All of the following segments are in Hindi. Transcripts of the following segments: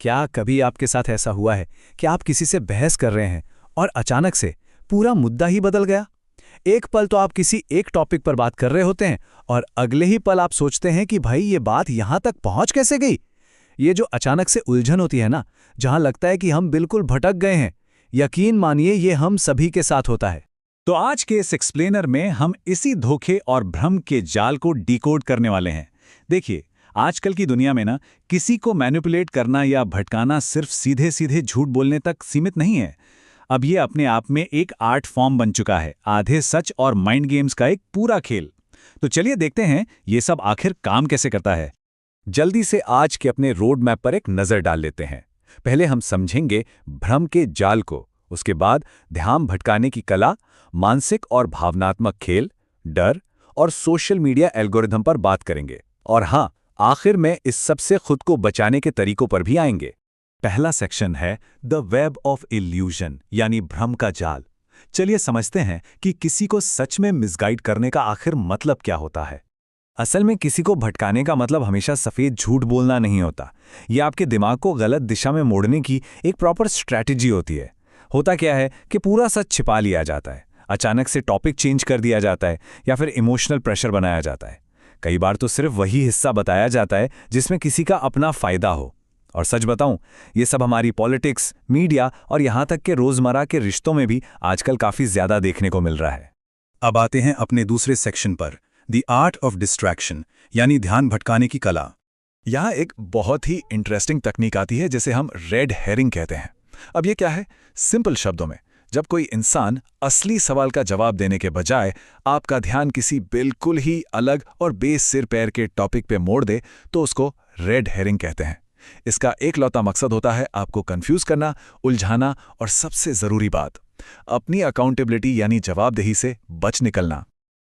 क्या कभी आपके साथ ऐसा हुआ है कि आप किसी से बहस कर रहे हैं और अचानक से पूरा मुद्दा ही बदल गया? एक पल तो आप किसी एक टॉपिक पर बात कर रहे होते हैं और अगले ही पल आप सोचते हैं कि भाई ये बात यहां तक पहुंच कैसे गई। ये जो अचानक से उलझन होती है ना, जहां लगता है कि हम बिल्कुल भटक गए हैं, यकीन मानिए ये हम सभी के साथ होता है। तो आज के इस एक्सप्लेनर में हम इसी धोखे और भ्रम के जाल को डिकोड करने वाले हैं। देखिए, आजकल की दुनिया में ना किसी को मैनिपुलेट करना या भटकाना सिर्फ सीधे सीधे झूठ बोलने तक सीमित नहीं है। अब ये अपने आप में एक आर्ट फॉर्म बन चुका है, आधे सच और माइंड गेम्स का एक पूरा खेल। तो चलिए देखते हैं ये सब आखिर काम कैसे करता है। जल्दी से आज के अपने रोड मैप पर एक नज़र डाल लेते हैं। पहले हम समझेंगे भ्रम के जाल को, उसके बाद ध्यान भटकाने की कला, मानसिक और भावनात्मक खेल, डर और सोशल मीडिया एल्गोरिथम पर बात करेंगे। और हाँ, आखिर में इस सब से खुद को बचाने के तरीकों पर भी आएंगे। पहला सेक्शन है द वेब ऑफ इल्यूजन, यानी भ्रम का जाल। चलिए समझते हैं कि किसी को सच में मिसगाइड करने का आखिर मतलब क्या होता है। असल में किसी को भटकाने का मतलब हमेशा सफ़ेद झूठ बोलना नहीं होता। यह आपके दिमाग को गलत दिशा में मोड़ने की एक प्रॉपर स्ट्रैटेजी होती है। होता क्या है कि पूरा सच छिपा लिया जाता है, अचानक से टॉपिक चेंज कर दिया जाता है या फिर इमोशनल प्रेशर बनाया जाता है। कई बार तो सिर्फ वही हिस्सा बताया जाता है जिसमें किसी का अपना फायदा हो। और सच बताऊं, ये सब हमारी पॉलिटिक्स, मीडिया और यहाँ तक के रोजमर्रा के रिश्तों में भी आजकल काफी ज्यादा देखने को मिल रहा है। अब आते हैं अपने दूसरे सेक्शन पर, द आर्ट ऑफ डिस्ट्रैक्शन, यानी ध्यान भटकाने की कला। यहाँ एक बहुत ही इंटरेस्टिंग तकनीक आती है जिसे हम रेड हेरिंग कहते हैं। अब ये क्या है? सिंपल शब्दों में, जब कोई इंसान असली सवाल का जवाब देने के बजाय आपका ध्यान किसी बिल्कुल ही अलग और बेसिर पैर के टॉपिक पे मोड़ दे, तो उसको रेड हेरिंग कहते हैं। इसका एकलौता मकसद होता है आपको कंफ्यूज करना, उलझाना और सबसे जरूरी बात, अपनी अकाउंटेबिलिटी यानी जवाबदेही से बच निकलना।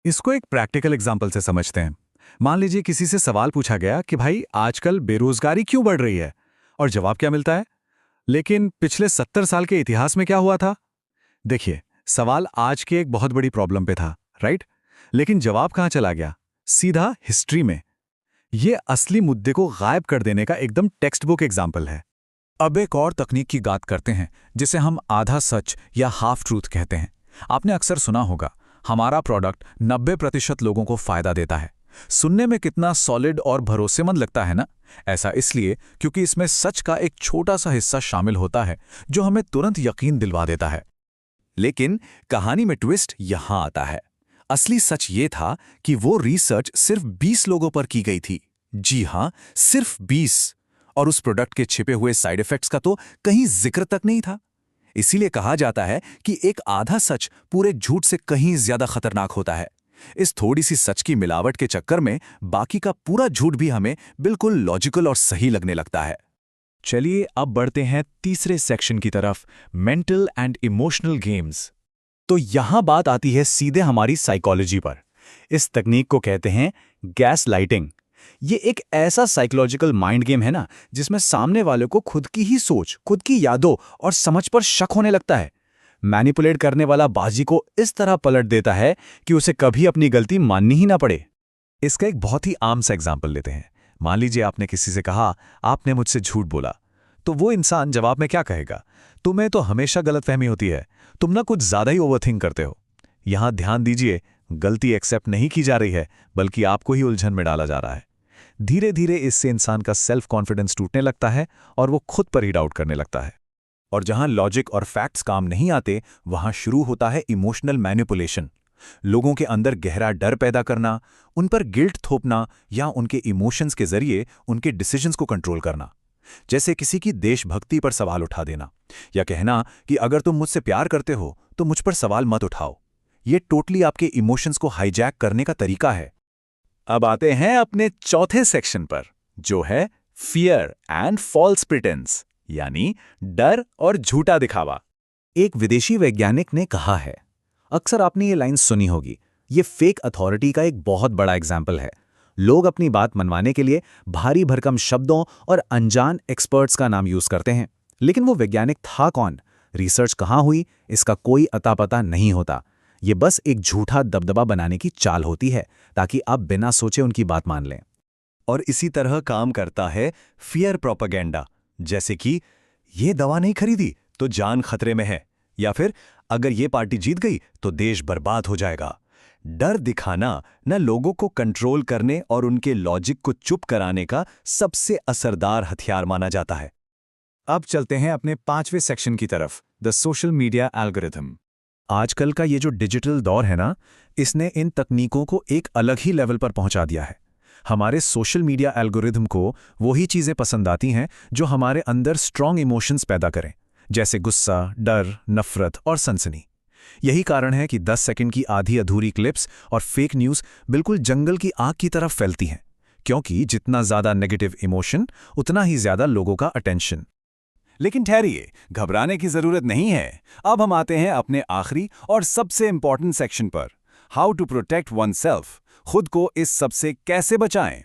इसको एक प्रैक्टिकल एग्जांपल से समझते हैं। मान लीजिए किसी से सवाल पूछा गया कि भाई आजकल बेरोजगारी क्यों बढ़ रही है, और जवाब क्या मिलता है? लेकिन पिछले 70 साल के इतिहास में क्या हुआ था? देखिए, सवाल आज के एक बहुत बड़ी प्रॉब्लम पे था, राइट? लेकिन जवाब कहां चला गया? सीधा हिस्ट्री में। यह असली मुद्दे को गायब कर देने का एकदम टेक्स्ट बुक एग्जाम्पल है। अब एक और तकनीक की बात करते हैं जिसे हम आधा सच या हाफ ट्रूथ कहते हैं। आपने अक्सर सुना होगा, हमारा प्रोडक्ट 90% लोगों को फायदा देता है। सुनने में कितना सॉलिड और भरोसेमंद लगता है ना? ऐसा इसलिए क्योंकि इसमें सच का एक छोटा सा हिस्सा शामिल होता है जो हमें तुरंत यकीन दिलवा देता है। लेकिन कहानी में ट्विस्ट यहां आता है। असली सच ये था कि वो रिसर्च सिर्फ 20 लोगों पर की गई थी। जी हां, सिर्फ 20। और उस प्रोडक्ट के छिपे हुए साइड इफेक्ट्स का तो कहीं जिक्र तक नहीं था। इसीलिए कहा जाता है कि एक आधा सच पूरे झूठ से कहीं ज्यादा खतरनाक होता है। इस थोड़ी सी सच की मिलावट के चक्कर में बाकी का पूरा झूठ भी हमें बिल्कुल लॉजिकल और सही लगने लगता है। चलिए अब बढ़ते हैं तीसरे सेक्शन की तरफ, मेंटल एंड इमोशनल गेम्स। तो यहां बात आती है सीधे हमारी साइकोलॉजी पर। इस तकनीक को कहते हैं गैस लाइटिंग। ये एक ऐसा साइकोलॉजिकल माइंड गेम है ना, जिसमें सामने वाले को खुद की ही सोच, खुद की यादों और समझ पर शक होने लगता है। मैनिपुलेट करने वाला बाजी को इस तरह पलट देता है कि उसे कभी अपनी गलती माननी ही ना पड़े। इसका एक बहुत ही आम सा एग्जाम्पल लेते हैं। मान लीजिए आपने किसी से कहा, आपने मुझसे झूठ बोला, तो वो इंसान जवाब में क्या कहेगा? तुम्हें तो हमेशा गलतफहमी होती है, तुम ना कुछ ज्यादा ही ओवरथिंक करते हो। यहां ध्यान दीजिए, गलती एक्सेप्ट नहीं की जा रही है, बल्कि आपको ही उलझन में डाला जा रहा है। धीरे धीरे इससे इंसान का सेल्फ कॉन्फिडेंस टूटने लगता है और वो खुद पर ही डाउट करने लगता है। और जहां लॉजिक और फैक्ट्स काम नहीं आते, वहां शुरू होता है इमोशनल मैनिपुलेशन। लोगों के अंदर गहरा डर पैदा करना, उन पर गिल्ट थोपना या उनके इमोशंस के जरिए उनके डिसीजंस को कंट्रोल करना। जैसे किसी की देशभक्ति पर सवाल उठा देना या कहना कि अगर तुम मुझसे प्यार करते हो तो मुझ पर सवाल मत उठाओ। ये टोटली आपके इमोशंस को हाईजैक करने का तरीका है। अब आते हैं अपने चौथे सेक्शन पर, जो है फियर एंड फॉल्स प्रिटेंस, यानी डर और झूठा दिखावा। एक विदेशी वैज्ञानिक ने कहा है, अक्सर आपने ये लाइन सुनी होगी, ये फेक अथॉरिटी का एक बहुत बड़ा एग्जाम्पल है। लोग अपनी बात मनवाने के लिए भारी भरकम शब्दों और अनजान एक्सपर्ट्स का नाम यूज करते हैं। लेकिन वो वैज्ञानिक था कौन? रिसर्च कहाँ हुई? इसका कोई अता पता नहीं होता। ये बस एक झूठा दबदबा बनाने की चाल होती है ताकि आप बिना सोचे उनकी बात मान लें। और इसी तरह काम करता है फियर प्रोपेगेंडा, जैसे कि ये दवा नहीं खरीदी तो जान खतरे में है, या फिर अगर ये पार्टी जीत गई तो देश बर्बाद हो जाएगा। डर दिखाना न लोगों को कंट्रोल करने और उनके लॉजिक को चुप कराने का सबसे असरदार हथियार माना जाता है। अब चलते हैं अपने 5वें सेक्शन की तरफ, द सोशल मीडिया एल्गोरिथम। आजकल का ये जो डिजिटल दौर है ना, इसने इन तकनीकों को एक अलग ही लेवल पर पहुंचा दिया है। हमारे सोशल मीडिया एल्गोरिथम को वही चीज़ें पसंद आती हैं जो हमारे अंदर स्ट्रॉन्ग इमोशंस पैदा करें, जैसे गुस्सा, डर, नफरत और सनसनी। यही कारण है कि 10 सेकंड की आधी अधूरी क्लिप्स और फेक न्यूज़ बिल्कुल जंगल की आग की तरफ फैलती हैं, क्योंकि जितना ज़्यादा नेगेटिव इमोशन उतना ही ज़्यादा लोगों का अटेंशन। लेकिन ठहरिए, घबराने की जरूरत नहीं है। अब हम आते हैं अपने आखिरी और सबसे इंपॉर्टेंट सेक्शन पर, how to protect oneself, खुद को इस सब से कैसे बचाएं।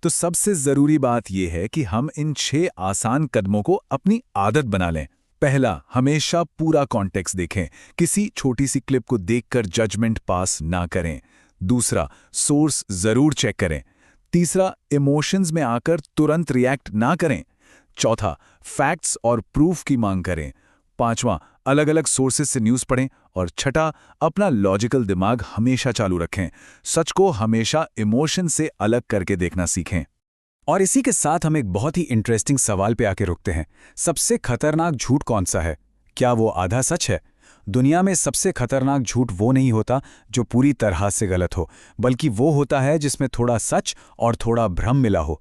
तो सबसे ज़रूरी बात यह है कि हम इन 6 आसान कदमों को अपनी आदत बना लें। पहला, हमेशा पूरा कॉन्टेक्स्ट देखें, किसी छोटी सी क्लिप को देखकर जजमेंट पास ना करें। दूसरा, सोर्स ज़रूर चेक करें। तीसरा, इमोशंस में आकर तुरंत रिएक्ट ना करें। चौथा, फैक्ट्स और प्रूफ की मांग करें। पांचवां, अलग अलग सोर्सेज से न्यूज़ पढ़ें। और छठा, अपना लॉजिकल दिमाग हमेशा चालू रखें, सच को हमेशा इमोशन से अलग करके देखना सीखें। और इसी के साथ हम एक बहुत ही इंटरेस्टिंग सवाल पे आके रुकते हैं। सबसे खतरनाक झूठ कौन सा है? क्या वो आधा सच है? दुनिया में सबसे खतरनाक झूठ वो नहीं होता जो पूरी तरह से गलत हो, बल्कि वो होता है जिसमें थोड़ा सच और थोड़ा भ्रम मिला हो।